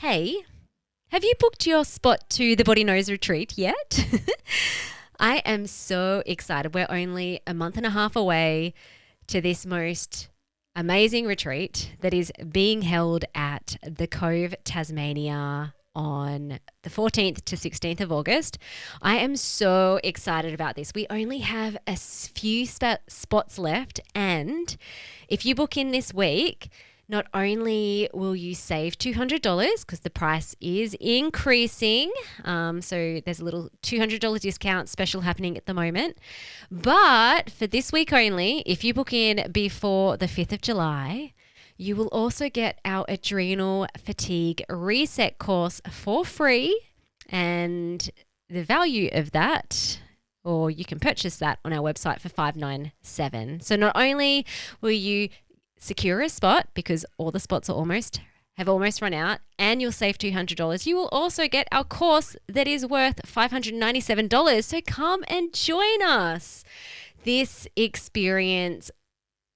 Hey, have you booked your spot to the Body Knows retreat yet? I am so excited. We're only a month and a half away to this most amazing retreat that is being held at the Cove, Tasmania on the 14th to 16th of August. I am so excited about this. We only have a few spots left, and if you book in this week, not only will you save $200 because the price is increasing, so there's a little $200 discount special happening at the moment, but for this week only, if you book in before the 5th of July, you will also get our adrenal fatigue reset course for free, and the value of that, or you can purchase that on our website for $597. So not only will you secure a spot because all the spots have almost run out, and you'll save $200. You will also get our course that is worth $597. So come and join us. This experience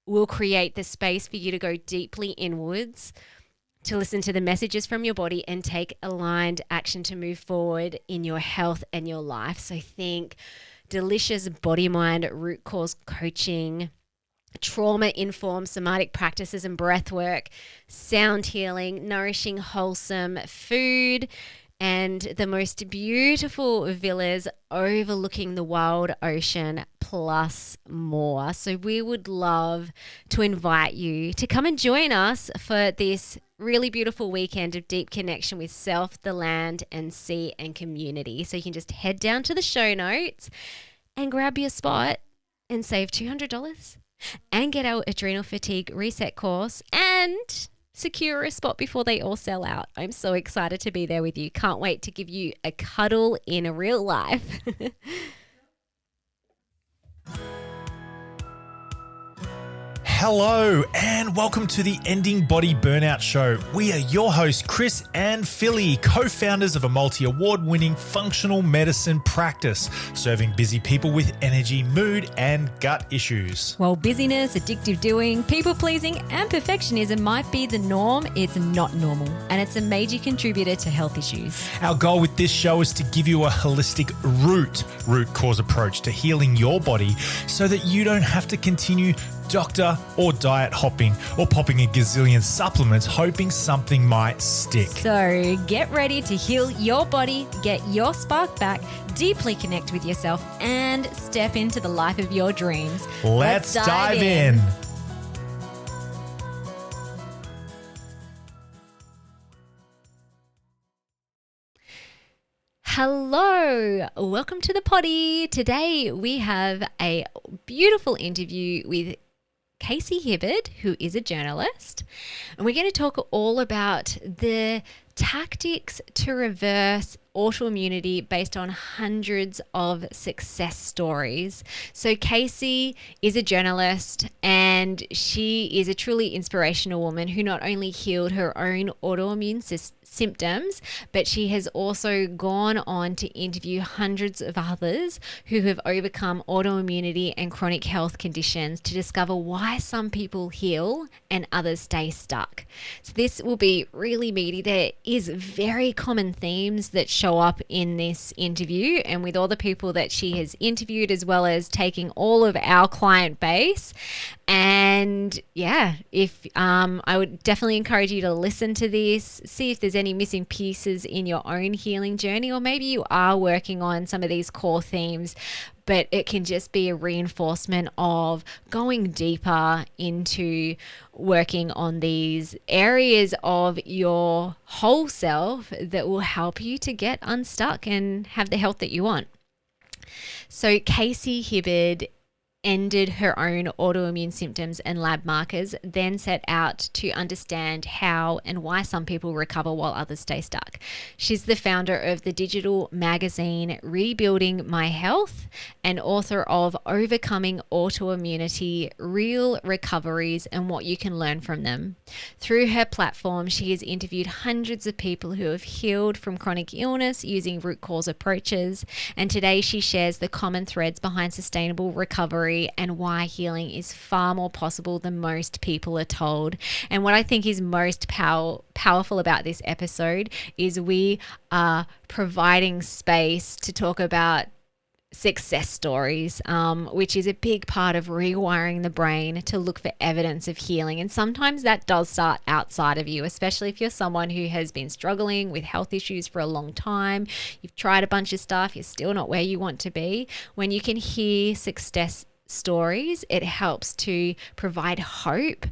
will create the space for you to go deeply inwards, to listen to the messages from your body and take aligned action to move forward in your health and your life. So think delicious body-mind root cause coaching, trauma-informed somatic practices and breath work, sound healing, nourishing, wholesome food, and the most beautiful villas overlooking the wild ocean, plus more. So we would love to invite you to come and join us for this really beautiful weekend of deep connection with self, the land, and sea, and community. So you can just head down to the show notes and grab your spot and save $200. And get our adrenal fatigue reset course and secure a spot before they all sell out. I'm so excited to be there with you. Can't wait to give you a cuddle in real life. Hello and welcome to the Ending Body Burnout Show. We are your hosts, Chris and Philly, co-founders of a multi-award-winning functional medicine practice, serving busy people with energy, mood, and gut issues. While busyness, addictive doing, people-pleasing, and perfectionism might be the norm, it's not normal, and it's a major contributor to health issues. Our goal with this show is to give you a holistic root cause approach to healing your body so that you don't have to continue doctor or diet hopping or popping a gazillion supplements hoping something might stick. So get ready to heal your body, get your spark back, deeply connect with yourself, and step into the life of your dreams. Let's dive in. Hello, welcome to the potty. Today we have a beautiful interview with Casey Hibbard, who is a journalist, and we're going to talk all about the tactics to reverse autoimmunity based on hundreds of success stories. So Casey is a journalist, and she is a truly inspirational woman who not only healed her own autoimmune symptoms, but she has also gone on to interview hundreds of others who have overcome autoimmunity and chronic health conditions to discover why some people heal and others stay stuck. So this will be really meaty. There is very common themes that show up in this interview, and with all the people that she has interviewed, as well as taking all of our client base. And yeah, if I would definitely encourage you to listen to this, see if there's any missing pieces in your own healing journey, or maybe you are working on some of these core themes, but it can just be a reinforcement of going deeper into working on these areas of your whole self that will help you to get unstuck and have the health that you want. So Casey Hibbard ended her own autoimmune symptoms and lab markers, then set out to understand how and why some people recover while others stay stuck. She's the founder of the digital magazine Rebuilding My Health and author of Overcoming Autoimmunity, Real Recoveries, and What You Can Learn from Them. Through her platform, she has interviewed hundreds of people who have healed from chronic illness using root cause approaches, and today she shares the common threads behind sustainable recovery story and why healing is far more possible than most people are told. And what I think is most powerful about this episode is we are providing space to talk about success stories, which is a big part of rewiring the brain to look for evidence of healing. And sometimes that does start outside of you, especially if you're someone who has been struggling with health issues for a long time. You've tried a bunch of stuff, you're still not where you want to be. When you can hear success stories, it helps to provide hope,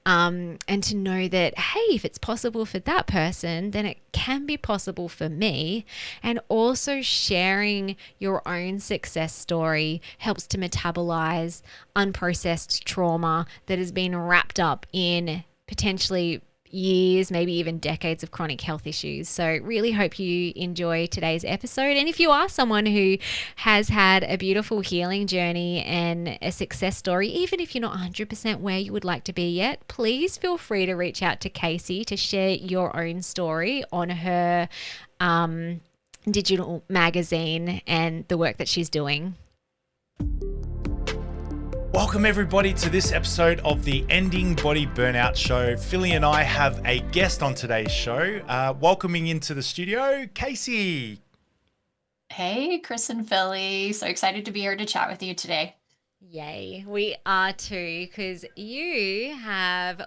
and to know that, hey, if it's possible for that person, then it can be possible for me. And also sharing your own success story helps to metabolize unprocessed trauma that has been wrapped up in potentially years, maybe even decades of chronic health issues. So really hope you enjoy today's episode. And if you are someone who has had a beautiful healing journey and a success story, even if you're not 100% where you would like to be yet, please feel free to reach out to Casey to share your own story on her digital magazine and the work that she's doing. Welcome everybody to this episode of the Ending Body Burnout Show. Philly and I have a guest on today's show. Welcoming into the studio, Casey. Hey, Chris and Philly. So excited to be here to chat with you today. Yay, we are too, because you have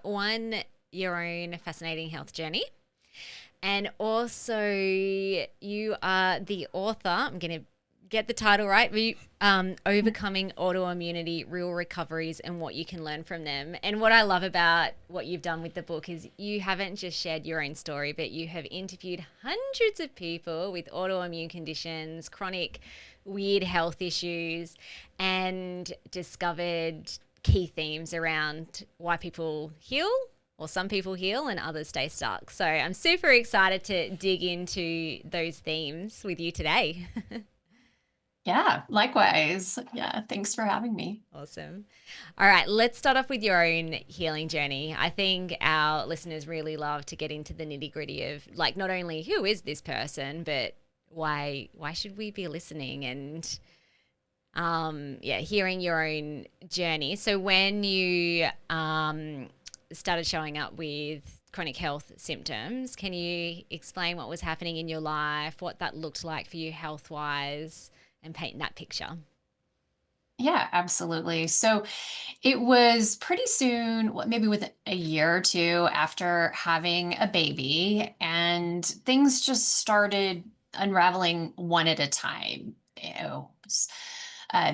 your own fascinating health journey. And also you are the author, I'm going to get the title right, Overcoming Autoimmunity, Real Recoveries and What You Can Learn from Them. And what I love about what you've done with the book is you haven't just shared your own story, but you have interviewed hundreds of people with autoimmune conditions, chronic weird health issues, and discovered key themes around why people heal, or some people heal and others stay stuck. So I'm super excited to dig into those themes with you today. Yeah, likewise. Yeah, thanks for having me. Awesome. All right, let's start off with your own healing journey. I think our listeners really love to get into the nitty-gritty of, like, not only who is this person, but why should we be listening, and hearing your own journey. So when you started showing up with chronic health symptoms, can you explain what was happening in your life, what that looked like for you health-wise, and paint that picture? Yeah, absolutely. So it was pretty soon, maybe within a year or two after having a baby, and things just started unraveling one at a time.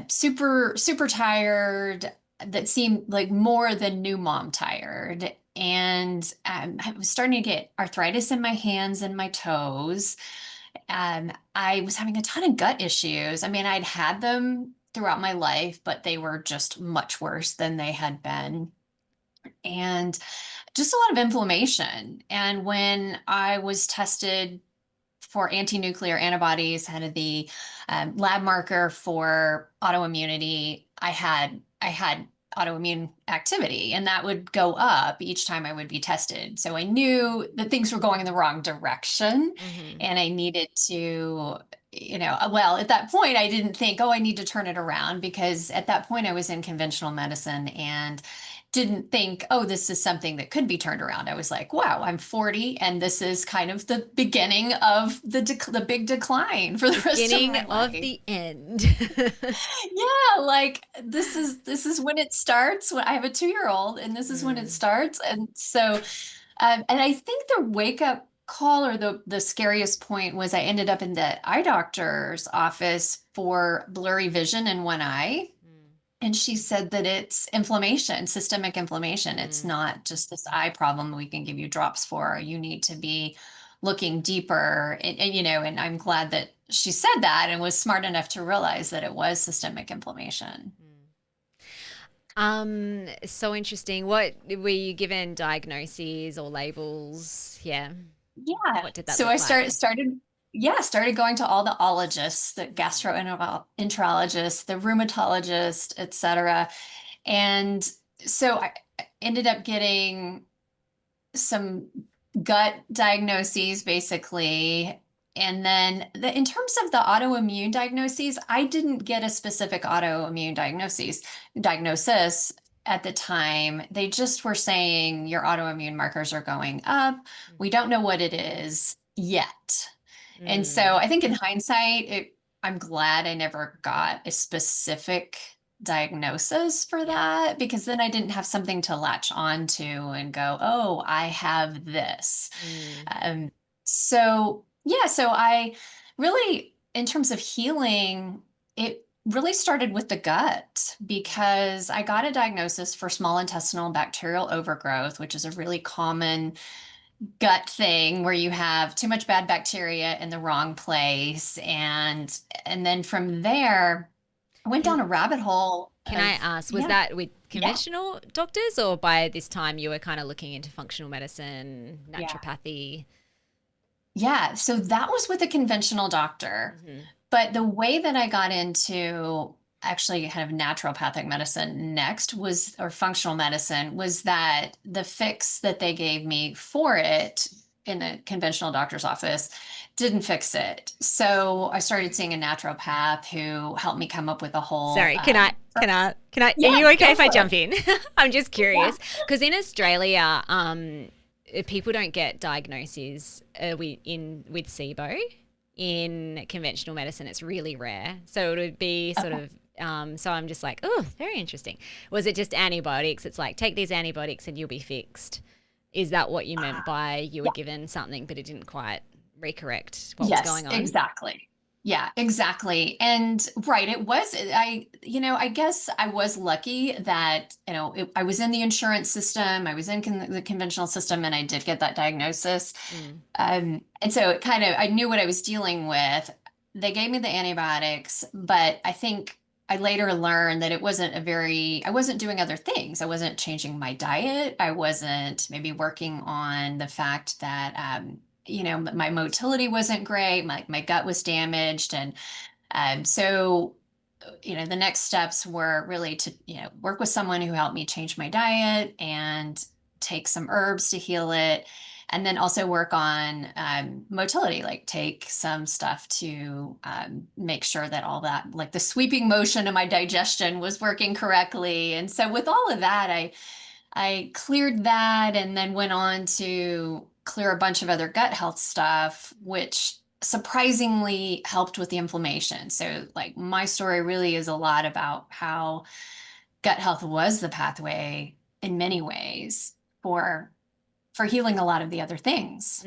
Super, super tired. That seemed like more than new mom tired. And I was starting to get arthritis in my hands and my toes. I was having a ton of gut issues. I mean, I'd had them throughout my life, but they were just much worse than they had been. And just a lot of inflammation. And when I was tested for anti-nuclear antibodies, had the lab marker for autoimmunity, I had autoimmune activity, and that would go up each time I would be tested. So I knew that things were going in the wrong direction, and I needed to, well, at that point, I didn't think, oh, I need to turn it around, because at that point I was in conventional medicine and didn't think, oh, this is something that could be turned around. I was like, wow, I'm 40, and this is kind of the beginning of the big decline for the rest of my life. Beginning of the end. Yeah, like this is when it starts. When I have a 2-year-old, and this is when it starts. And so, and I think the wake up call, or the scariest point, was I ended up in the eye doctor's office for blurry vision in one eye. And she said that it's inflammation, systemic inflammation. It's not just this eye problem we can give you drops for. You need to be looking deeper. And I'm glad that she said that and was smart enough to realize that it was systemic inflammation. So interesting. What were you given, diagnoses or labels? Yeah. Yeah. What did that So look I like? started going to all the ologists, the gastroenterologists, the rheumatologist, etc. And so I ended up getting some gut diagnoses, basically. And then in terms of the autoimmune diagnoses, I didn't get a specific autoimmune diagnosis at the time. They just were saying your autoimmune markers are going up. We don't know what it is yet. And so I think in hindsight, I'm glad I never got a specific diagnosis for that, because then I didn't have something to latch on to and go, oh, I have this. Um, so yeah, so I really, in terms of healing, it really started with the gut, because I got a diagnosis for small intestinal bacterial overgrowth, which is a really common gut thing where you have too much bad bacteria in the wrong place. And then from there, I went down Can a rabbit hole can I of, ask, was yeah, that with yeah, conventional doctors, or by this time you were kind of looking into functional medicine, yeah. naturopathy? Yeah, so that was with a conventional doctor. But the way that I got into actually kind of naturopathic medicine next was, or functional medicine, was that the fix that they gave me for it in a conventional doctor's office didn't fix it. So I started seeing a naturopath who helped me come up with a whole, Sorry, are yeah, you okay go if I for jump it. in? I'm just Yeah. curious because in Australia, people don't get diagnoses with SIBO. In conventional medicine, it's really rare. So it would be sort Okay. of, so I'm just like, oh, very interesting. Was it just antibiotics? It's like, take these antibiotics and you'll be fixed. Is that what you meant by you were given something, but it didn't quite recorrect what was Yes, going on? exactly. Yeah, exactly. And right, it was, I guess I was lucky that, I was in the insurance system, I was in the conventional system, and I did get that diagnosis. Mm. And so it kind of, I knew what I was dealing with. They gave me the antibiotics, but I think I later learned that I wasn't doing other things. I wasn't changing my diet. I wasn't maybe working on the fact that, my motility wasn't great. My gut was damaged. And so, the next steps were really to, work with someone who helped me change my diet and take some herbs to heal it. And then also work on motility, like take some stuff to make sure that all that, like the sweeping motion of my digestion was working correctly. And so with all of that, I cleared that and then went on to clear a bunch of other gut health stuff, which surprisingly helped with the inflammation. So, like, my story really is a lot about how gut health was the pathway in many ways for healing a lot of the other things.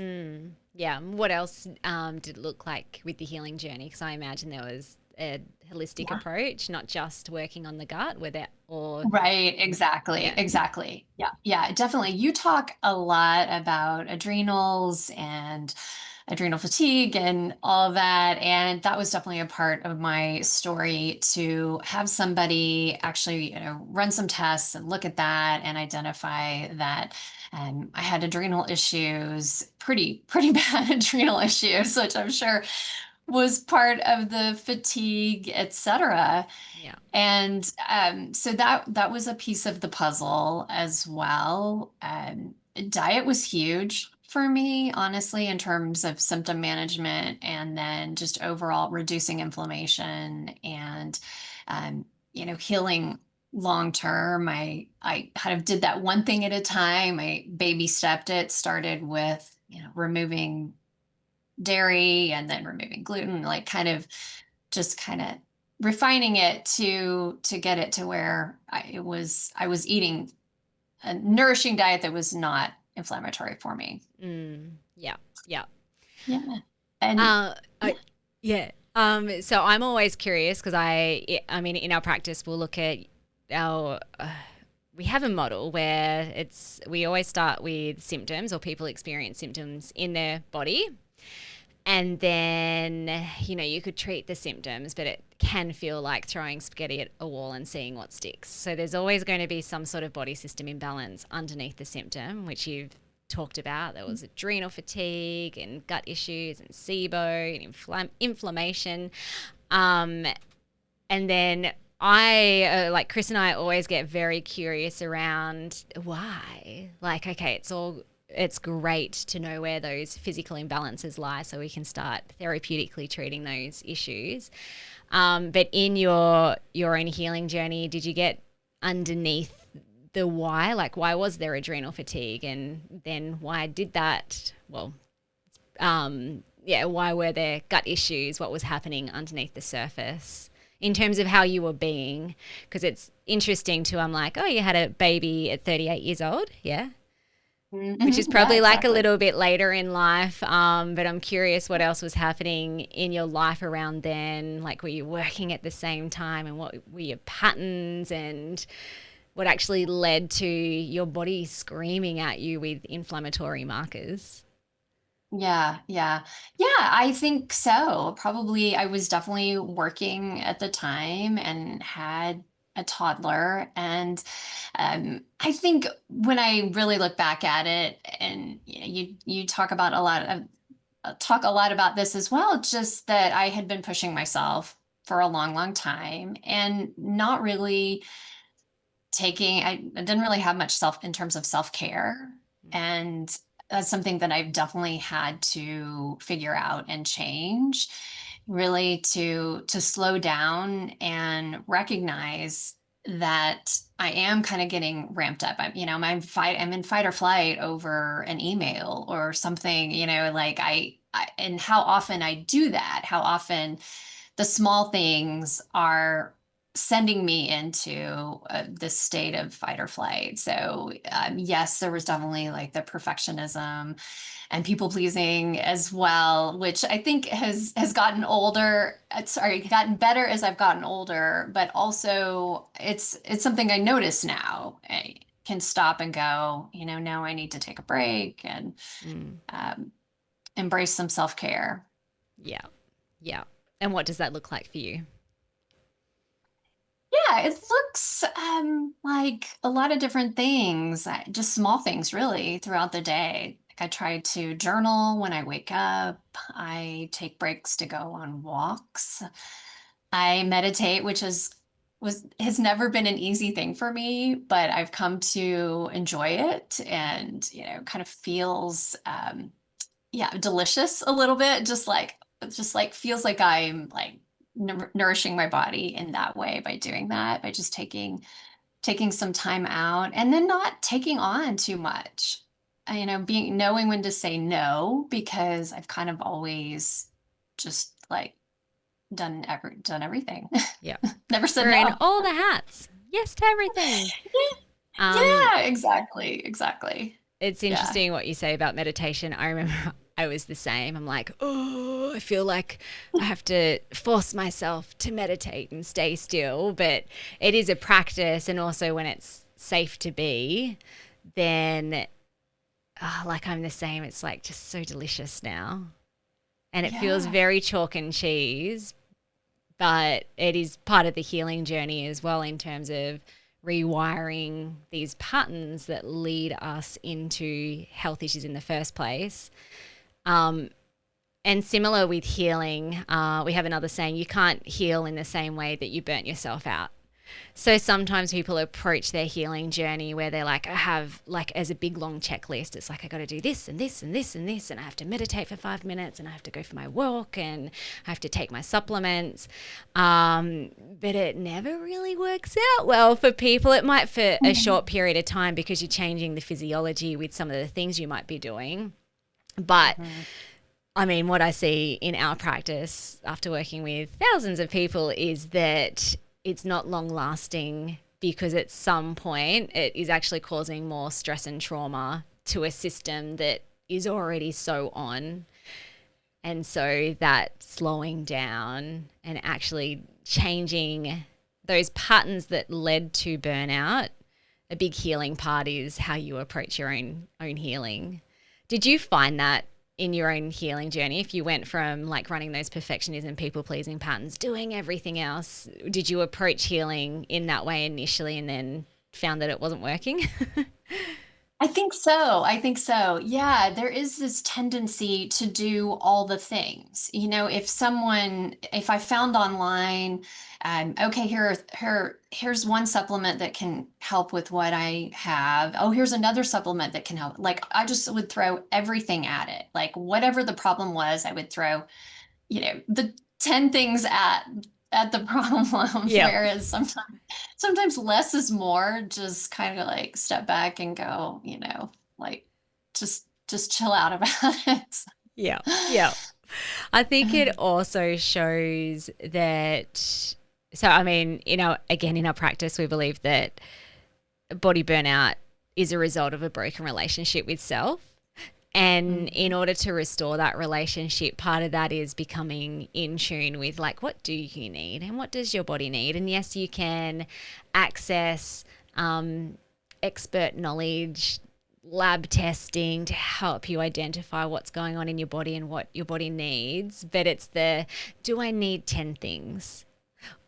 Yeah. What else did it look like with the healing journey? Because I imagine there was a holistic Yeah. approach, not just working on the gut, where that, or, Right, exactly, yeah. exactly. Yeah, yeah, definitely. You talk a lot about adrenals and adrenal fatigue and all of that. And that was definitely a part of my story, to have somebody actually, run some tests and look at that and identify that I had adrenal issues, pretty bad adrenal issues, which I'm sure was part of the fatigue, etc. Yeah. And so that was a piece of the puzzle as well. Diet was huge for me, honestly, in terms of symptom management, and then just overall reducing inflammation and healing long term. I kind of did that one thing at a time. I baby stepped it, started with removing dairy and then removing gluten, like kind of refining it to get it to where I was eating a nourishing diet that was not inflammatory for me. Yeah. Yeah. Yeah. And Uh, yeah, I, yeah. So I'm always curious because I mean, in our practice, we'll look at our, we have a model where we always start with symptoms, or people experience symptoms in their body. And then, you could treat the symptoms, but it can feel like throwing spaghetti at a wall and seeing what sticks. So there's always going to be some sort of body system imbalance underneath the symptom, which you've talked about. There was adrenal fatigue and gut issues and SIBO and inflammation. Um, and then like Chris and I always get very curious around why. Like, okay, it's all it's great to know where those physical imbalances lie so we can start therapeutically treating those issues. But in your own healing journey, did you get underneath the why? Like, why was there adrenal fatigue? And then why did that? Well, why were there gut issues? What was happening underneath the surface in terms of how you were being? Because it's interesting too. I'm like, oh, you had a baby at 38 years old. Yeah. Which is probably Yeah, like a exactly. little bit later in life. But I'm curious what else was happening in your life around then. Like, were you working at the same time, and what were your patterns, and what actually led to your body screaming at you with inflammatory markers? Yeah, I think so. Probably I was definitely working at the time and had a toddler. And I think when I really look back at it, and you talk about a lot of talk a lot about this as well, just that I had been pushing myself for a long, long time and not really I didn't really have much self in terms of self-care. And that's something that I've definitely had to figure out and change, really to slow down and recognize that I am kind of getting ramped up. I'm in fight or flight over an email or something, like and how often I do that, how often the small things are sending me into this state of fight or flight. So yes, there was definitely like the perfectionism and people pleasing as well, which I think has gotten older. Sorry, gotten better as I've gotten older, but also it's something I notice now. I can stop and go, now I need to take a break and Mm. um, embrace some self-care. Yeah. Yeah. And what does that look like for you? Yeah, it looks like a lot of different things, just small things really throughout the day. Like I try to journal when I wake up. I take breaks to go on walks. I meditate, which has never been an easy thing for me, but I've come to enjoy it, and kind of feels yeah, delicious a little bit, just like feels like I'm like nourishing my body in that way by doing that, by just taking some time out and then not taking on too much. Being knowing when to say no, because I've kind of always just like done everything. Yeah. Never said Wearing no. all the hats. Yes to everything. Um, Yeah, exactly. it's Yeah. interesting what you say about meditation. I remember I was the same. I'm like, oh, I feel like I have to force myself to meditate and stay still. But it is a practice. And also when it's safe to be, then like I'm the same. It's like just so delicious now. And it feels Yeah. very chalk and cheese, but it is part of the healing journey as well in terms of rewiring these patterns that lead us into health issues in the first place. Um, and similar with healing, we have another saying, you can't heal in the same way that you burnt yourself out. So sometimes people approach their healing journey where they're like, I have like as a big long checklist. It's like I got to do this and this and this and this, and I have to meditate for 5 minutes, and I have to go for my walk, and I have to take my supplements. But it never really works out well for people. It might for a short period of time because you're changing the physiology with some of the things you might be doing. But Mhm. I mean, what I see in our practice after working with thousands of people is that it's not long lasting because at some point it is actually causing more stress and trauma to a system that is already so on. And so that slowing down and actually changing those patterns that led to burnout, a big healing part is how you approach your own healing. Did you find that in your own healing journey? If you went from like running those perfectionism, people pleasing patterns, doing everything else, did you approach healing in that way initially and then found that it wasn't working? I think so. I think so. Yeah, there is this tendency to do all the things. If I found online, okay, here's one supplement that can help with what I have. Oh, here's another supplement that can help. Like I just would throw everything at it. Like whatever the problem was, I would throw, the 10 things at the problem. Yep. Whereas sometimes less is more. Just kind of like step back and go, like just chill out about it. Yeah. Yeah. I think it also shows that, so I mean, again, in our practice, we believe that body burnout is a result of a broken relationship with self. And in order to restore that relationship, part of that is becoming in tune with like, what do you need and what does your body need? And yes, you can access expert knowledge, lab testing to help you identify what's going on in your body and what your body needs. But it's do I need 10 things?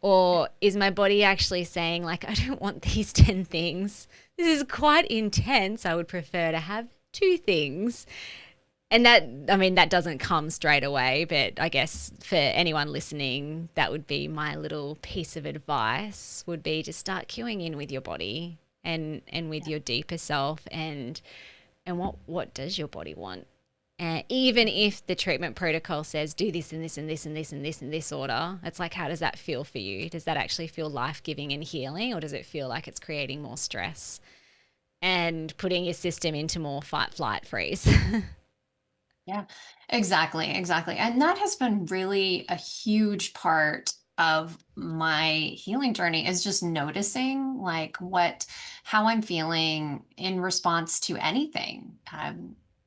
Or is my body actually saying like, I don't want these 10 things. This is quite intense. I would prefer to have 2 things. And that doesn't come straight away, but I guess for anyone listening, that would be my little piece of advice, would be to start queuing in with your body and with your deeper self and what does your body want? Even if the treatment protocol says do this and this and this and this and this and this order, it's like, how does that feel for you? Does that actually feel life-giving and healing, or does it feel like it's creating more stress and putting your system into more fight, flight, freeze? Yeah, exactly, exactly. And that has been really a huge part of my healing journey, is just noticing like how I'm feeling in response to anything.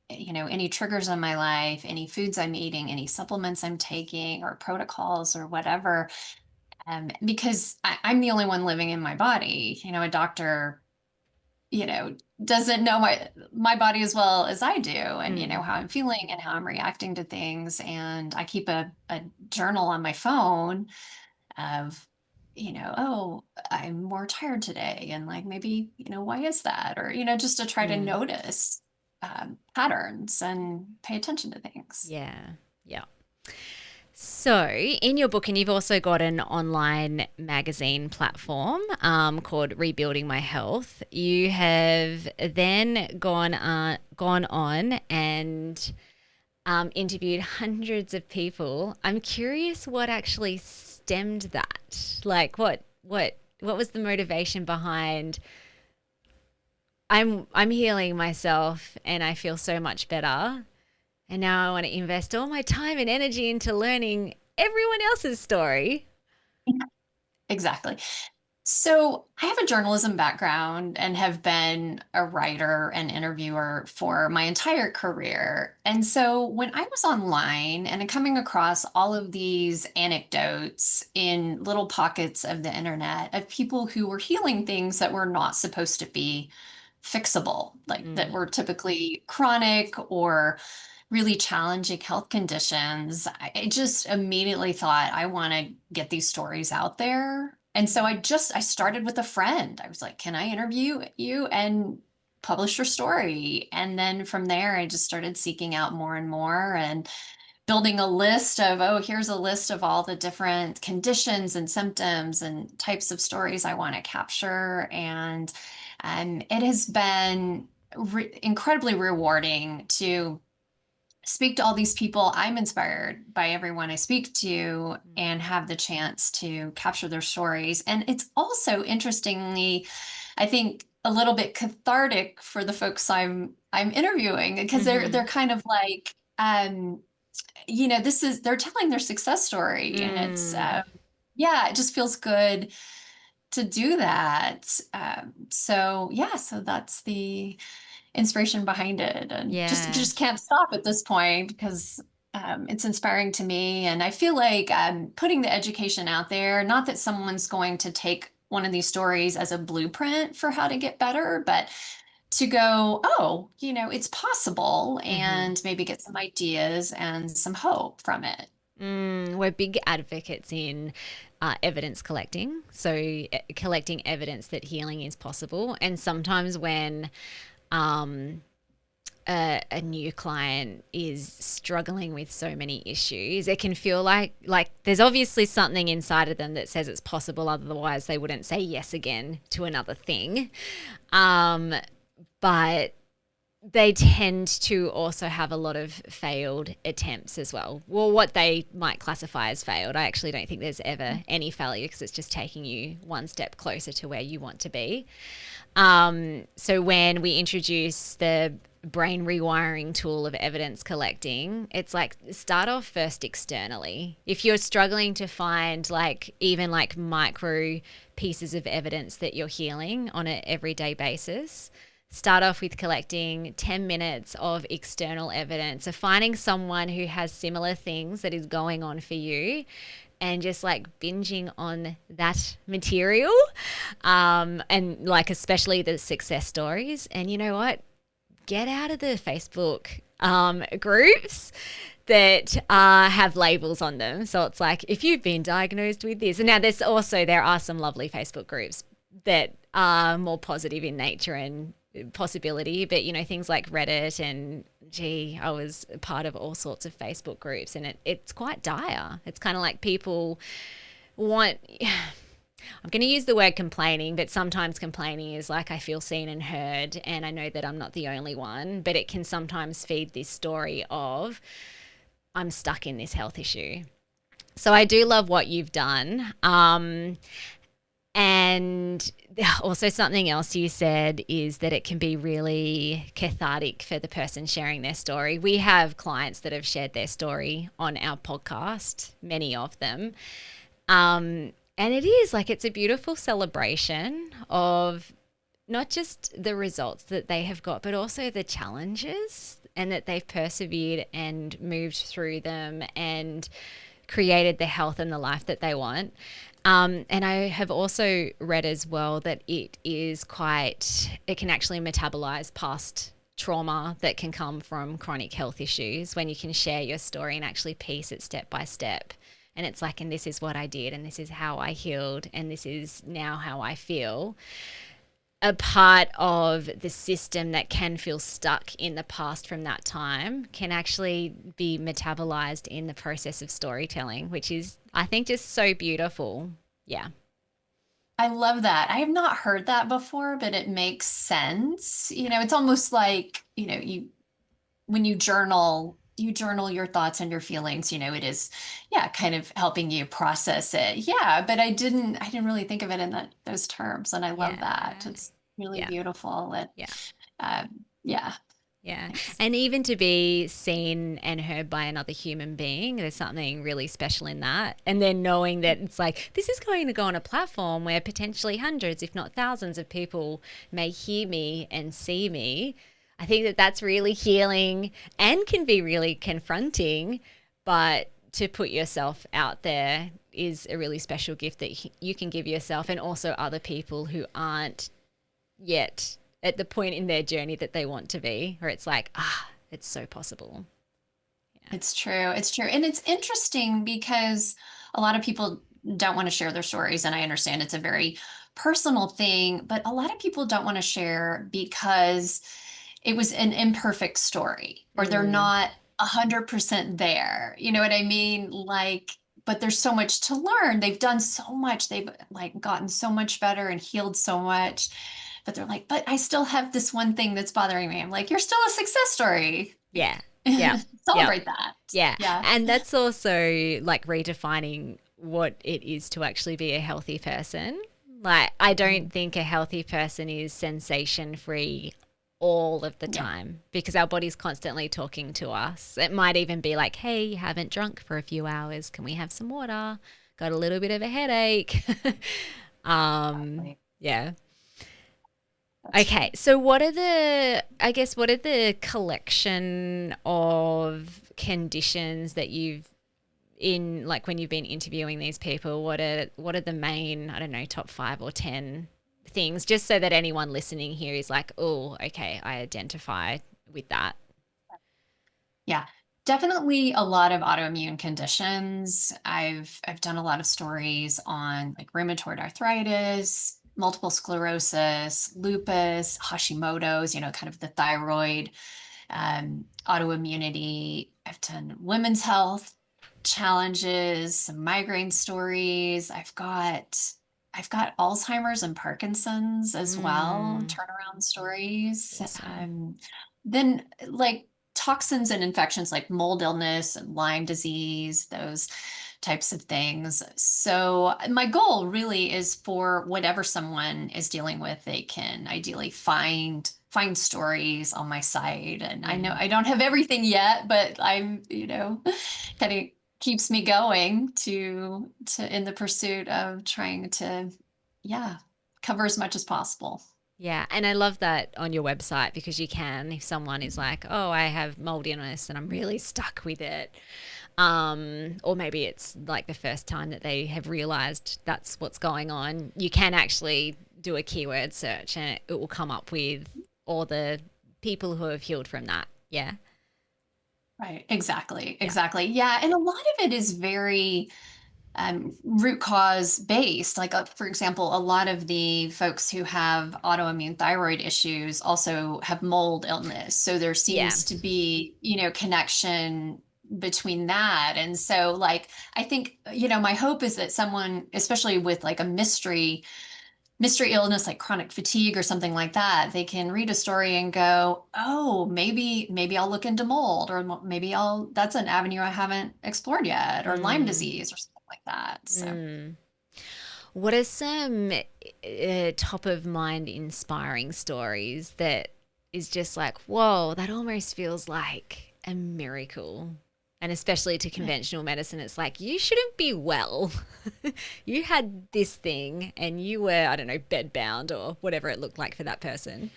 Any triggers in my life, any foods I'm eating, any supplements I'm taking, or protocols or whatever. Because I'm the only one living in my body. A doctor, doesn't know my body as well as I do, and how I'm feeling and how I'm reacting to things. And I keep a journal on my phone of, oh, I'm more tired today, and like maybe, why is that? Or, just to try to Mm. notice patterns and pay attention to things. Yeah. Yeah. So, in your book, and you've also got an online magazine platform called Rebuilding My Health, you have then gone on and interviewed hundreds of people. I'm curious what actually stemmed that. Like, what was the motivation behind? I'm healing myself, and I feel so much better. And now I want to invest all my time and energy into learning everyone else's story. Exactly. So I have a journalism background and have been a writer and interviewer for my entire career. And so when I was online and coming across all of these anecdotes in little pockets of the internet of people who were healing things that were not supposed to be fixable, like that were typically chronic or really challenging health conditions, I just immediately thought, I want to get these stories out there. And so I started with a friend. I was like, can I interview you and publish your story? And then from there, I just started seeking out more and more and building a list of, oh, here's a list of all the different conditions and symptoms and types of stories I want to capture. And it has been incredibly rewarding to speak to all these people. I'm inspired by everyone I speak to and have the chance to capture their stories. And it's also, interestingly, I think, a little bit cathartic for the folks I'm interviewing, because they're kind of like, they're telling their success story, and it's yeah, it just feels good to do that. So that's the inspiration behind it, and Yeah. just can't stop at this point, because it's inspiring to me. And I feel like putting the education out there, not that someone's going to take one of these stories as a blueprint for how to get better, but to go, oh, it's possible, and maybe get some ideas and some hope from it. We're big advocates in evidence collecting. So, collecting evidence that healing is possible. And sometimes when a new client is struggling with so many issues, it can feel like there's obviously something inside of them that says it's possible. Otherwise, they wouldn't say yes again to another thing. But they tend to also have a lot of failed attempts as well. Well, what they might classify as failed. I actually don't think there's ever any failure because it's just taking you one step closer to where you want to be. So when we introduce the brain rewiring tool of evidence collecting, it's like start off first externally. If you're struggling to find even micro pieces of evidence that you're healing on an everyday basis, start off with collecting 10 minutes of external evidence of finding someone who has similar things that is going on for you and just binging on that material, and especially the success stories. And you know what? Get out of the Facebook groups that have labels on them. So it's like, if you've been diagnosed with this, and now there are some lovely Facebook groups that are more positive in nature and possibility, but things like Reddit and I was part of all sorts of Facebook groups, and it's quite dire. It's kind of like people want I'm going to use the word complaining, but sometimes complaining is I feel seen and heard, and I know that I'm not the only one, but it can sometimes feed this story of I'm stuck in this health issue. So I do love what you've done. And also something else you said is that it can be really cathartic for the person sharing their story. We have clients that have shared their story on our podcast, many of them. And it is it's a beautiful celebration of not just the results that they have got, but also the challenges, and that they've persevered and moved through them and created the health and the life that they want. And I have also read as well that it can actually metabolize past trauma that can come from chronic health issues when you can share your story and actually piece it step by step. And it's and this is what I did, and this is how I healed, and this is now how I feel. A part of the system that can feel stuck in the past from that time can actually be metabolized in the process of storytelling, which is, I think, just so beautiful. Yeah. I love that. I have not heard that before, but it makes sense. It's almost like, when you journal your thoughts and your feelings, it is, yeah, kind of helping you process it. Yeah, but I didn't really think of it in those terms. And I love that. Yeah. It's really Yeah. beautiful. Yeah. Yeah. Yeah. Thanks. And even to be seen and heard by another human being, there's something really special in that. And then knowing that it's this is going to go on a platform where potentially hundreds, if not thousands of people may hear me and see me. I think that that's really healing and can be really confronting, but to put yourself out there is a really special gift that you can give yourself and also other people who aren't yet at the point in their journey that they want to be, where it's it's so possible. Yeah. It's true. It's true. And it's interesting because a lot of people don't want to share their stories. And I understand it's a very personal thing, but a lot of people don't want to share because it was an imperfect story or they're Mm, not 100% there. You know what I mean? But there's so much to learn. They've done so much. They've gotten so much better and healed so much. But they're but I still have this one thing that's bothering me. I'm you're still a success story. yeah. Yeah. Yeah. Celebrate that. Yeah. Yeah. And that's also redefining what it is to actually be a healthy person. I don't think a healthy person is sensation free all of the Yeah. time because our body's constantly talking to us. It might even be hey, you haven't drunk for a few hours. Can we have some water? Got a little bit of a headache. Exactly. Yeah. That's true. Okay, so what are the collection of conditions that you've in when you've been interviewing these people, what are the main, I don't know, top 5 or 10 things, just so that anyone listening here is oh, okay, I identify with that. Yeah. Definitely a lot of autoimmune conditions. I've done a lot of stories on rheumatoid arthritis, multiple sclerosis, lupus, Hashimoto's, kind of the thyroid, autoimmunity. I've done women's health challenges, some migraine stories. I've got Alzheimer's and Parkinson's as well, Mm, turnaround stories. awesome. Then like toxins and infections like mold illness and Lyme disease, those types of things. So my goal really is for whatever someone is dealing with, they can ideally find stories on my site. And I know Mm. I don't have everything yet, but I'm, kind of keeps me going to in the pursuit of trying to, yeah, cover as much as possible. Yeah, and I love that on your website because you can, if someone is like, "Oh, I have mold illness and I'm really stuck with it," or maybe it's like the first time that they have realized that's what's going on, you can actually do a keyword search and it will come up with all the people who have healed from that. Yeah, Right. Exactly. yeah, Exactly. Yeah. And a lot of it is very root cause based. Like, for example, a lot of the folks who have autoimmune thyroid issues also have mold illness. So there yeah, seems to be, connection between that. And so, like, I think, my hope is that someone, especially with like a mystery illness like chronic fatigue or something like that, they can read a story and go, oh, maybe I'll look into mold, or maybe that's an avenue I haven't explored yet, or Lyme mm, disease or something like that. So mm. What are some top of mind inspiring stories that is just like, whoa, that almost feels like a miracle? And especially to conventional medicine, it's like, you shouldn't be well. You had this thing and you were, I don't know, bedbound or whatever it looked like for that person.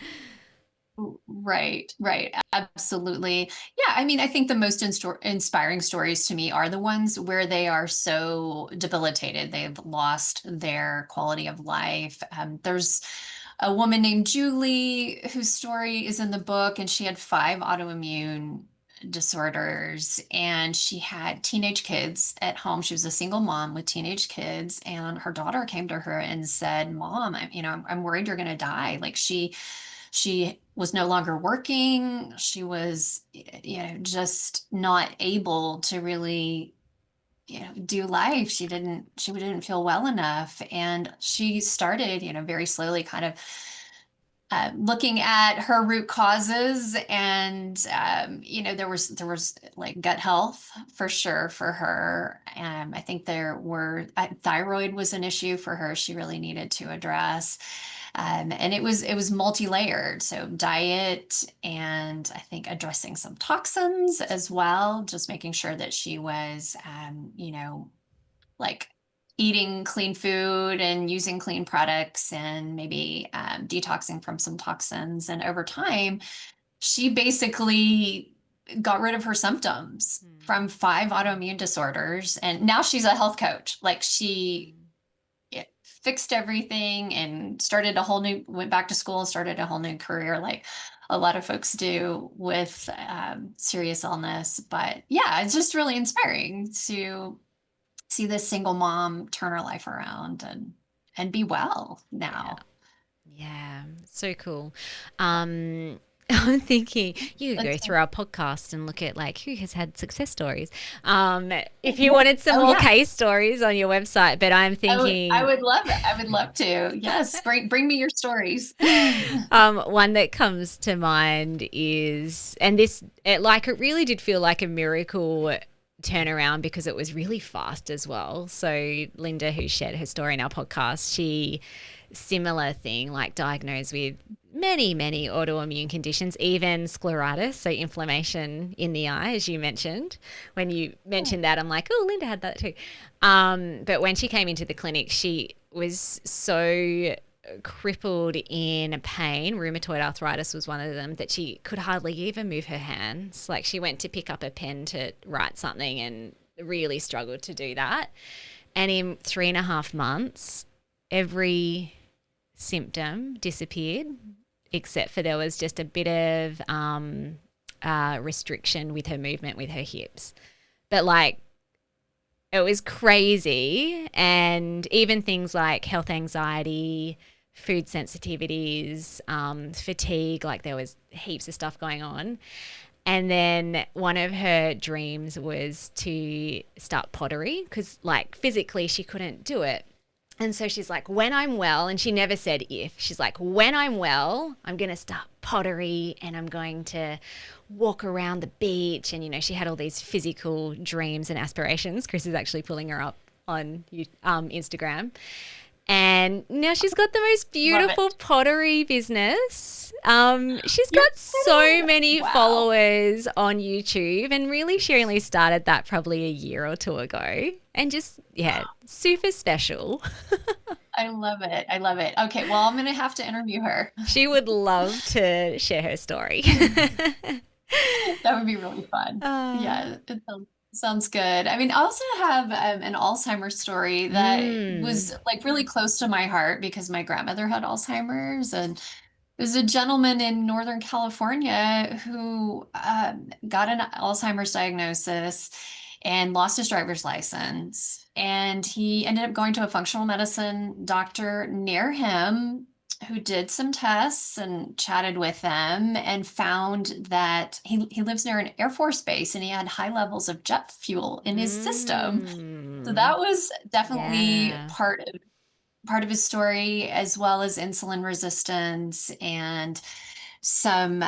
right, right, absolutely. Yeah, I mean, I think the most inspiring stories to me are the ones where they are so debilitated. They've lost their quality of life. There's a woman named Julie whose story is in the book, and she had five autoimmune disorders, and she had teenage kids at home. She was a single mom with teenage kids, and her daughter came to her and said, "Mom, I'm worried you're going to die." Like she was no longer working. She was, just not able to really, do life. She didn't feel well enough. And she started, very slowly kind of looking at her root causes. And there was like gut health for sure for her. I think there were thyroid was an issue for her she really needed to address. And it was multi-layered, so diet, and I think addressing some toxins as well, just making sure that she was like eating clean food and using clean products, and maybe detoxing from some toxins. And over time, she basically got rid of her symptoms Mm, from five autoimmune disorders. And now she's a health coach. Like she mm. fixed everything and started a whole new, went back to school and started a whole new career, like a lot of folks do with serious illness. But yeah, it's just really inspiring to see this single mom turn her life around and be well Yeah. now. Yeah, so cool. I'm thinking you could go That's through our podcast and look at like who has had success stories. If you yeah. wanted some Oh more yeah. case stories on your website, but I'm I thinking would love it. I would love to. Yes, bring me your stories. one that comes to mind is, and it really did feel like a miracle turnaround because it was really fast as well. So Linda, who shared her story in our podcast, she similar thing, like diagnosed with many autoimmune conditions, even scleritis, so inflammation in the eye, as you mentioned. When you mentioned that, I'm like, oh, Linda had that too. But when she came into the clinic, she was so crippled in pain. Rheumatoid arthritis was one of them, that she could hardly even move her hands. Like she went to pick up a pen to write something and really struggled to do that. And in 3.5 months, every symptom disappeared, except for there was just a bit of restriction with her movement with her hips. But like, it was crazy. And even things like health anxiety, food sensitivities, fatigue, like there was heaps of stuff going on. And then one of her dreams was to start pottery because, like, physically she couldn't do it. And so she's like, when I'm well, and she never said if, she's like, when I'm well, I'm going to start pottery and I'm going to walk around the beach. And, you know, she had all these physical dreams and aspirations. Chris is actually pulling her up on Instagram. And now she's got the most beautiful pottery business. She's got so many followers on YouTube, and really she only started that probably a year or two ago. And just, super special. I love it. I love it. Okay, well, I'm going to have to interview her. She would love to share her story. That would be really fun. Yeah, it sounds good. I mean, I also have an Alzheimer's story that was like really close to my heart because my grandmother had Alzheimer's, and there's a gentleman in Northern California who got an Alzheimer's diagnosis and lost his driver's license. And he ended up going to a functional medicine doctor near him who did some tests and chatted with them and found that he lives near an Air Force base and he had high levels of jet fuel in his system. So that was definitely part of his story, as well as insulin resistance and some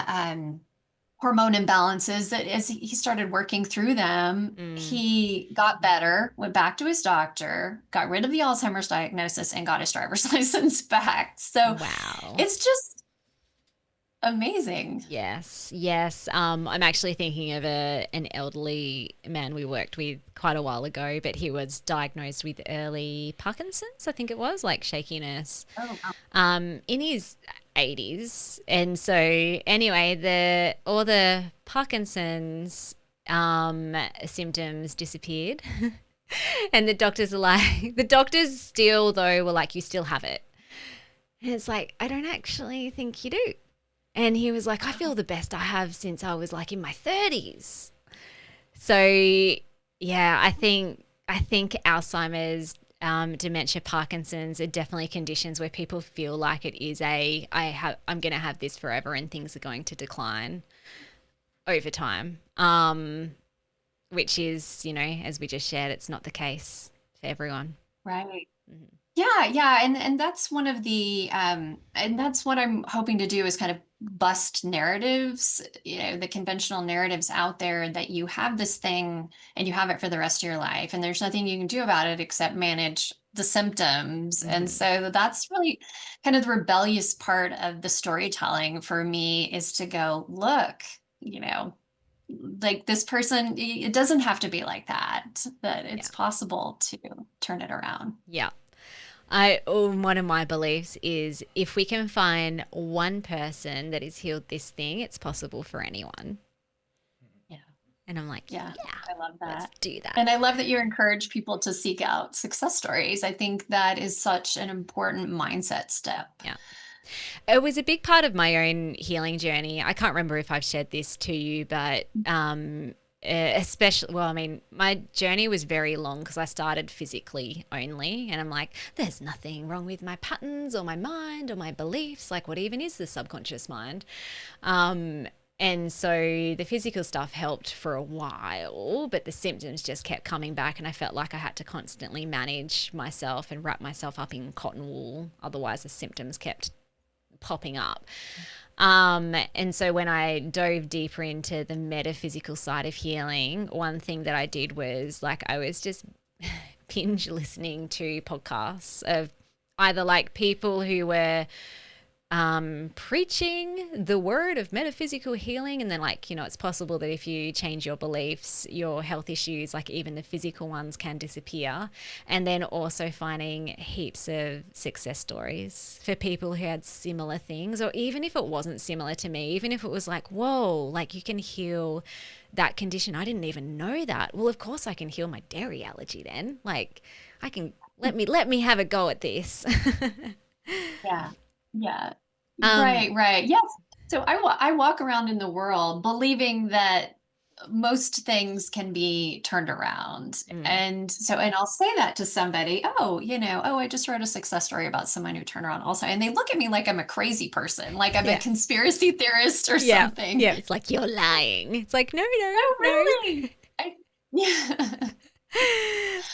hormone imbalances that as he started working through them, he got better, went back to his doctor, got rid of the Alzheimer's diagnosis, and got his driver's license back. So it's just amazing. Yes. I'm actually thinking of an elderly man we worked with quite a while ago, but he was diagnosed with early Parkinson's, I think it was, like shakiness, in his 80s. And so anyway, all the Parkinson's symptoms disappeared. And the doctors still though were like, you still have it. And it's like, I don't actually think you do. And he was like, I feel the best I have since I was like in my 30s. So yeah, I think Alzheimer's, dementia, Parkinson's are definitely conditions where people feel like it is I'm going to have this forever and things are going to decline over time. Which is, you know, as we just shared, it's not the case for everyone. Right. Mm-hmm. Yeah. And that's one of the, and that's what I'm hoping to do is kind of bust narratives, you know, the conventional narratives out there that you have this thing and you have it for the rest of your life and there's nothing you can do about it except manage the symptoms. And so that's really kind of the rebellious part of the storytelling for me, is to go, look, you know, like this person, it doesn't have to be like that it's possible to turn it around. Yeah. One of my beliefs is if we can find one person that has healed this thing, it's possible for anyone. Yeah. And I'm like, yeah, I love that. Let's do that. And I love that you encourage people to seek out success stories. I think that is such an important mindset step. Yeah. It was a big part of my own healing journey. I can't remember if I've shared this to you, but especially, well, I mean, my journey was very long because I started physically only, and I'm like, there's nothing wrong with my patterns or my mind or my beliefs. Like, what even is the subconscious mind? And so the physical stuff helped for a while, but the symptoms just kept coming back, and I felt like I had to constantly manage myself and wrap myself up in cotton wool. Otherwise, the symptoms kept popping up. And so when I dove deeper into the metaphysical side of healing, one thing that I did was like I was just binge listening to podcasts of either like people who were preaching the word of metaphysical healing, and then like, you know, it's possible that if you change your beliefs, your health issues, like even the physical ones, can disappear. And then also finding heaps of success stories for people who had similar things, or even if it wasn't similar to me, even if it was like, whoa, like you can heal that condition. I didn't even know that. Well, of course I can heal my dairy allergy then. Like I can, let me have a go at this. Yeah. Right. Yes. So I walk around in the world believing that most things can be turned around. Mm. And I'll say that to somebody, oh, I just wrote a success story about someone who turned around also. And they look at me like I'm a crazy person, like I'm a Yeah. conspiracy theorist or Yeah. something. Yeah. It's like, you're lying. It's like, no, no, Oh, no. really? Yeah.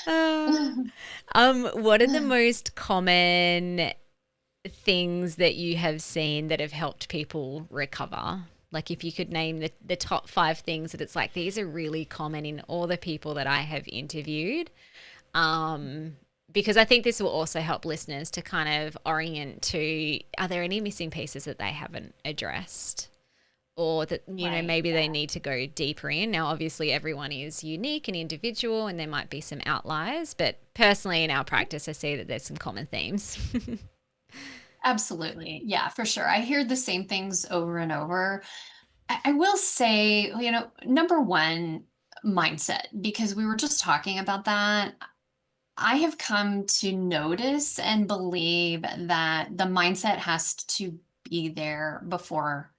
Uh, what are the most common things that you have seen that have helped people recover? Like, if you could name the top 5 things that it's like, these are really common in all the people that I have interviewed. Because I think this will also help listeners to kind of orient to, are there any missing pieces that they haven't addressed? Or that, Right. maybe they Yeah. need to go deeper in. Now, obviously, everyone is unique and individual, and there might be some outliers. But personally, in our practice, I see that there's some common themes. Absolutely. Yeah, for sure. I hear the same things over and over. I will say, number one, mindset, because we were just talking about that. I have come to notice and believe that the mindset has to be there before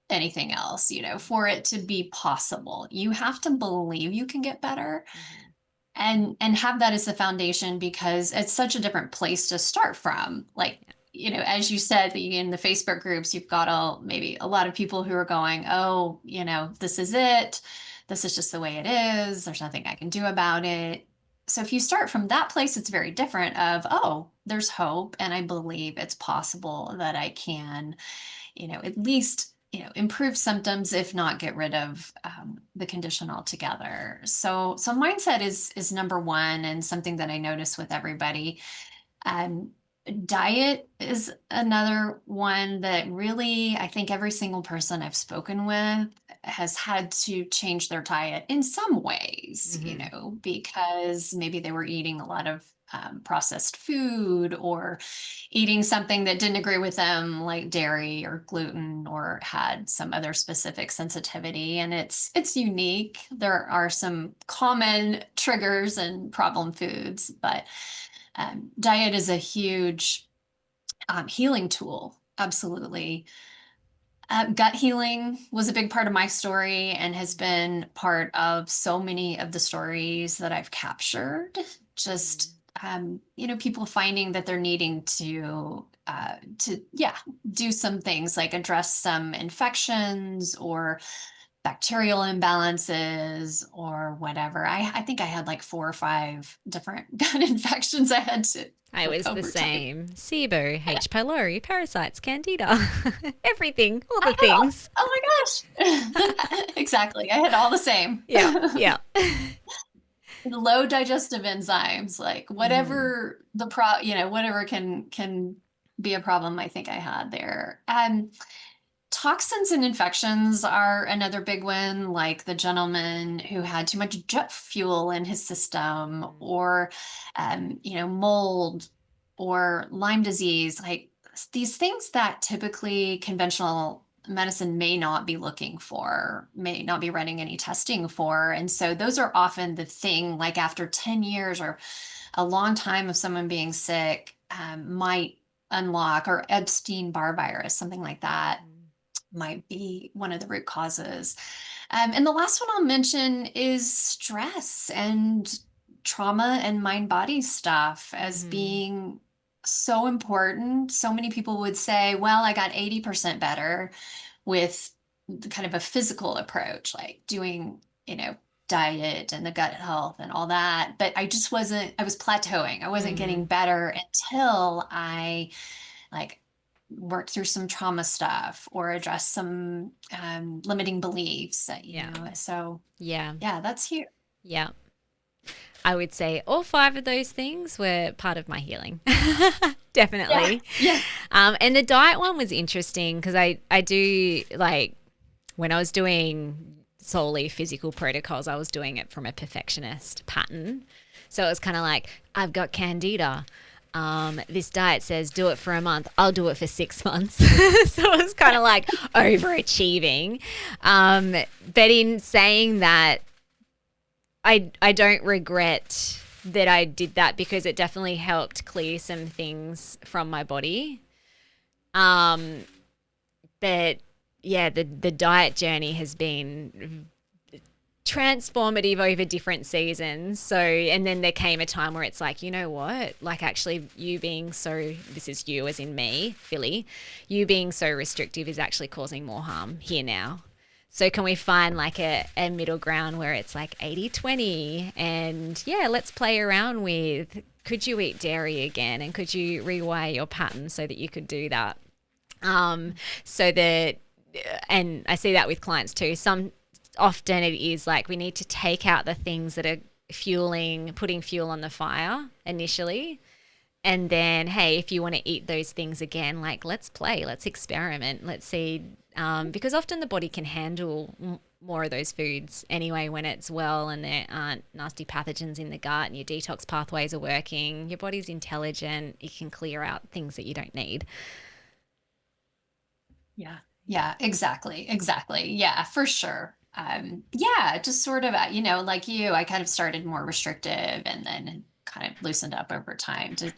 anything else, for it to be possible. You have to believe you can get better Mhm. and have that as the foundation, because it's such a different place to start from. Like, as you said, in the Facebook groups, you've got maybe a lot of people who are going, oh, this is it, this is just the way it is, there's nothing I can do about it. So if you start from that place, it's very different of, oh, there's hope and I believe it's possible that I can, at least, improve symptoms, if not get rid of the condition altogether. So mindset is number one, and something that I notice with everybody. Um, Diet is another one that really, I think every single person I've spoken with has had to change their diet in some ways, Mhm. because maybe they were eating a lot of processed food, or eating something that didn't agree with them, like dairy or gluten, or had some other specific sensitivity. And it's unique. There are some common triggers and problem foods, but diet is a huge healing tool. Absolutely. Gut healing was a big part of my story and has been part of so many of the stories that I've captured. Just, people finding that they're needing yeah, do some things like address some infections or bacterial imbalances or whatever. I think I had like 4 or 5 different gut infections I had to, I like, was the over time. same. SIBO, H. pylori, parasites, candida, everything, all the I had all, things. oh my gosh. Exactly. I had all the same. Yeah, yeah. Low digestive enzymes, like Mhm. whatever whatever can be a problem, I think I had there. Toxins and infections are another big one, like the gentleman who had too much jet fuel in his system, or mold or Lyme disease, like these things that typically conventional medicine may not be looking for, may not be running any testing for. And so those are often the thing, like after 10 years or a long time of someone being sick, might unlock, or Epstein-Barr virus, something like that might be one of the root causes. And the last one I'll mention is stress and trauma and mind body stuff as Mhm. being so important. So many people would say, well, I got 80% better with kind of a physical approach, like doing, diet and the gut health and all that. But I was plateauing. I wasn't getting Mhm. better until I like work through some trauma stuff or address some limiting beliefs, Yeah. so Yeah. yeah, that's here. Yeah. I would say all 5 of those things were part of my healing. Yeah, Definitely. yeah. And the diet one was interesting because I do, like, when I was doing solely physical protocols, I was doing it from a perfectionist pattern. So it was kind of like, I've got candida. This diet says do it for a month. I'll do it for 6 months. So it was kind of like overachieving. But in saying that, I don't regret that I did that because it definitely helped clear some things from my body. But yeah, the diet journey has been transformative over different seasons. So, and then there came a time where it's like, you know what? Like, actually, you being so, this is you as in me, Philly, you being so restrictive is actually causing more harm here now. So, can we find like a middle ground where it's like 80-20? And yeah, let's play around with, could you eat dairy again? And could you rewire your pattern so that you could do that? So that, and I see that with clients too. Often it is like we need to take out the things that are putting fuel on the fire initially. And then, hey, if you want to eat those things again, like let's play, let's experiment, let's see. Because often the body can handle more of those foods anyway when it's well and there aren't nasty pathogens in the gut and your detox pathways are working. Your body's intelligent. It can clear out things that you don't need. Yeah. Yeah, exactly. Exactly. Yeah, for sure. Yeah, just sort of, like you, I kind of started more restrictive and then kind of loosened up over time to,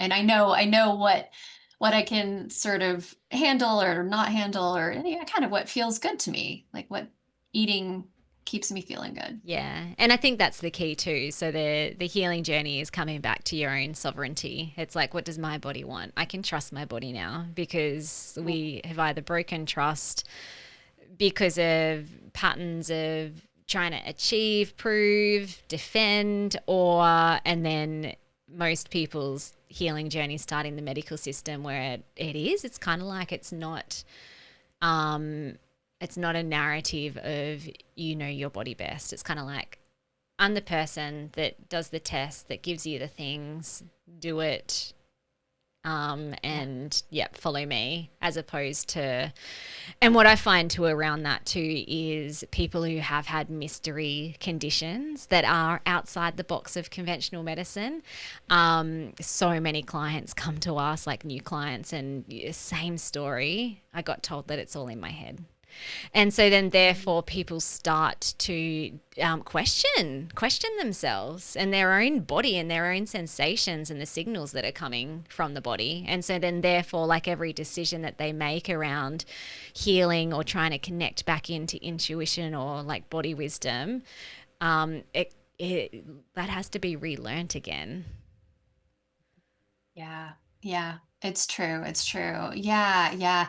and I know what I can sort of handle or not handle, or kind of what feels good to me, like what eating keeps me feeling good. Yeah. And I think that's the key too. So the healing journey is coming back to your own sovereignty. It's like, what does my body want? I can trust my body now because we have either broken trust because of patterns of trying to achieve, prove, defend, and then most people's healing journey start in the medical system where it's kind of like it's not a narrative of your body best. It's kind of like, I'm the person that does the test, that gives you the things, do it, and follow me, as opposed to, and what I find too around that too is people who have had mystery conditions that are outside the box of conventional medicine. So many clients come to us, like new clients, and same story. I got told that it's all in my head. And so then therefore people start to question themselves and their own body and their own sensations and the signals that are coming from the body. And so then therefore, like every decision that they make around healing or trying to connect back into intuition or like body wisdom, that has to be relearnt again. Yeah. Yeah. It's true. It's true. Yeah. Yeah.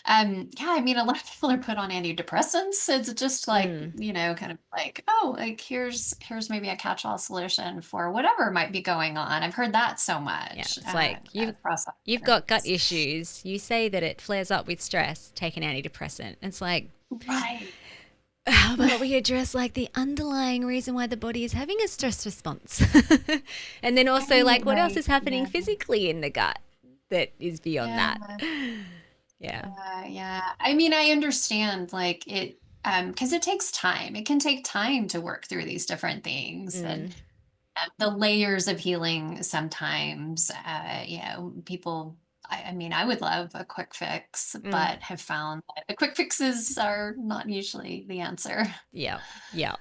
Yeah, I mean, a lot of people are put on antidepressants. It's just like, kind of like, oh, like here's maybe a catch-all solution for whatever might be going on. I've heard that so Yeah, much. it's like you've got gut issues. You say that it flares up with stress, take an antidepressant. It's like, Right. how about we address like the underlying reason why the body is having a stress response? And then also like what else is happening physically in the gut that is beyond that? Yeah. Yeah. I mean, I understand like it, because it takes time. It can take time to work through these different things and the layers of healing sometimes, people, I mean, I would love a quick fix, but have found that the quick fixes are not usually the answer. Yeah. Yeah.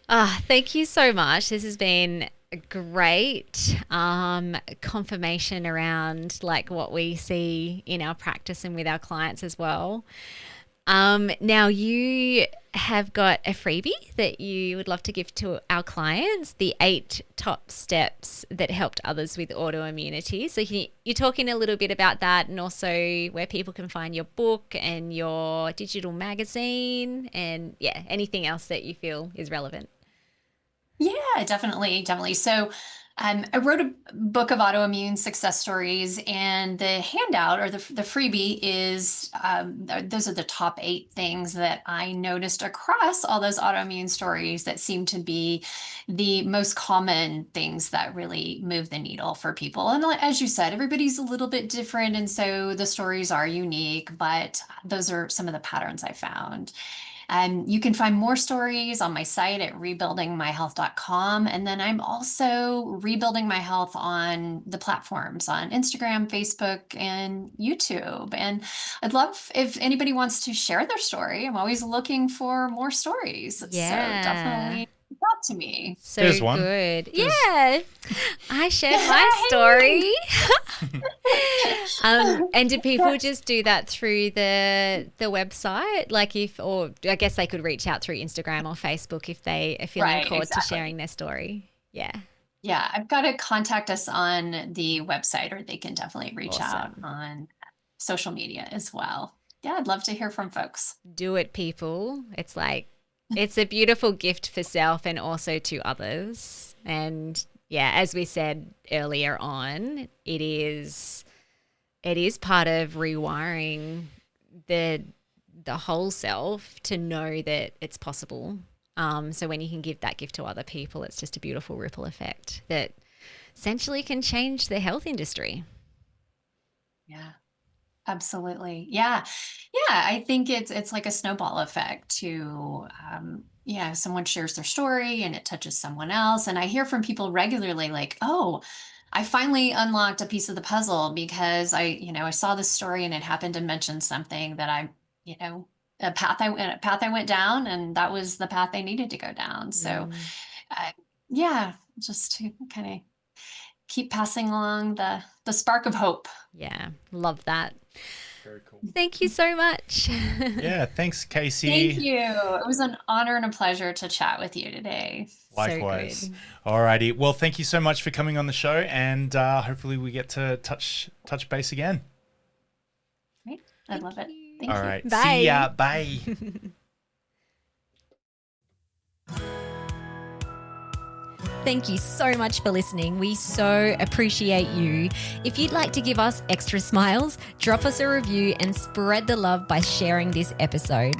Thank you so much. This has been a great confirmation around like what we see in our practice and with our clients as well. Now you have got a freebie that you would love to give to our clients, the 8 top steps that helped others with autoimmunity. So you're talking a little bit about that and also where people can find your book and your digital magazine and anything else that you feel is relevant. Yeah, definitely, definitely. So, I wrote a book of autoimmune success stories, and the handout or the freebie is those are the top 8 things that I noticed across all those autoimmune stories that seem to be the most common things that really move the needle for people. And as you said, everybody's a little bit different, and so the stories are unique, but those are some of the patterns I found. You can find more stories on my site at rebuildingmyhealth.com. And then I'm also rebuilding my health on the platforms on Instagram, Facebook, and YouTube. And I'd love if anybody wants to share their story. I'm always looking for more stories. Yeah. So definitely reach out to me. So There's one. good. Yeah. I shared my story. And do people just do that through the website? Or I guess they could reach out through Instagram or Facebook if they are feeling called to sharing their story. Yeah. Yeah, I've got to contact us on the website, or they can definitely reach out on social media as well. Yeah, I'd love to hear from folks. Do it, people. It's a beautiful gift for self and also to others. And yeah, as we said earlier on, it is part of rewiring the whole self to know that it's possible. So when you can give that gift to other people, it's just a beautiful ripple effect that essentially can change the health industry. Yeah. Absolutely. Yeah. I think it's like a snowball effect to, someone shares their story and it touches someone else. And I hear from people regularly like, oh, I finally unlocked a piece of the puzzle because I saw this story and it happened to mention something that a path I went down, and that was the path I needed to go down. So, just to kind of keep passing along the spark of hope. Yeah. Love that. Very cool. Thank you so much. Yeah, thanks, Casey. Thank you. It was an honor and a pleasure to chat with you today. Likewise. So good. Alrighty. Well, thank you so much for coming on the show, and hopefully we get to touch base again. Great. I love it. Thank All you. right. Bye. See ya. Bye. Thank you so much for listening. We so appreciate you. If you'd like to give us extra smiles, drop us a review and spread the love by sharing this episode.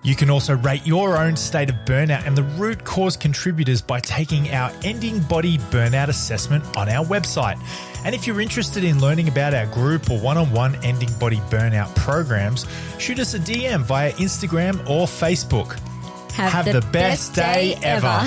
You can also rate your own state of burnout and the root cause contributors by taking our Ending Body Burnout Assessment on our website. And if you're interested in learning about our group or one-on-one Ending Body Burnout programs, shoot us a DM via Instagram or Facebook. Have the best day ever.